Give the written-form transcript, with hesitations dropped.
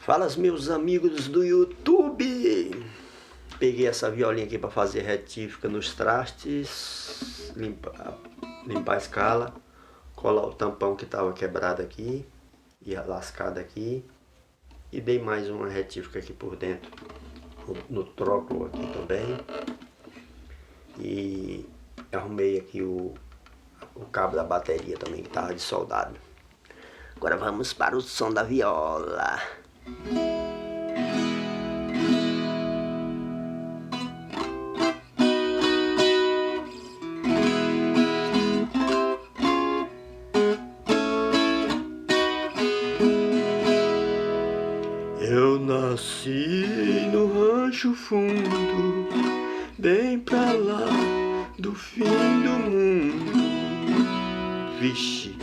Fala, meus amigos do YouTube. Peguei essa violinha aqui para fazer retífica nos trastes, limpar a escala, colar o tampão que estava quebrado aqui e lascado aqui, e dei mais uma retífica aqui por dentro, no tróculo aqui também, e arrumei aqui o cabo da bateria também que estava desoldado. Agora vamos para o som da viola. Eu nasci no rancho fundo, bem pra lá do fim do mundo. Vixe,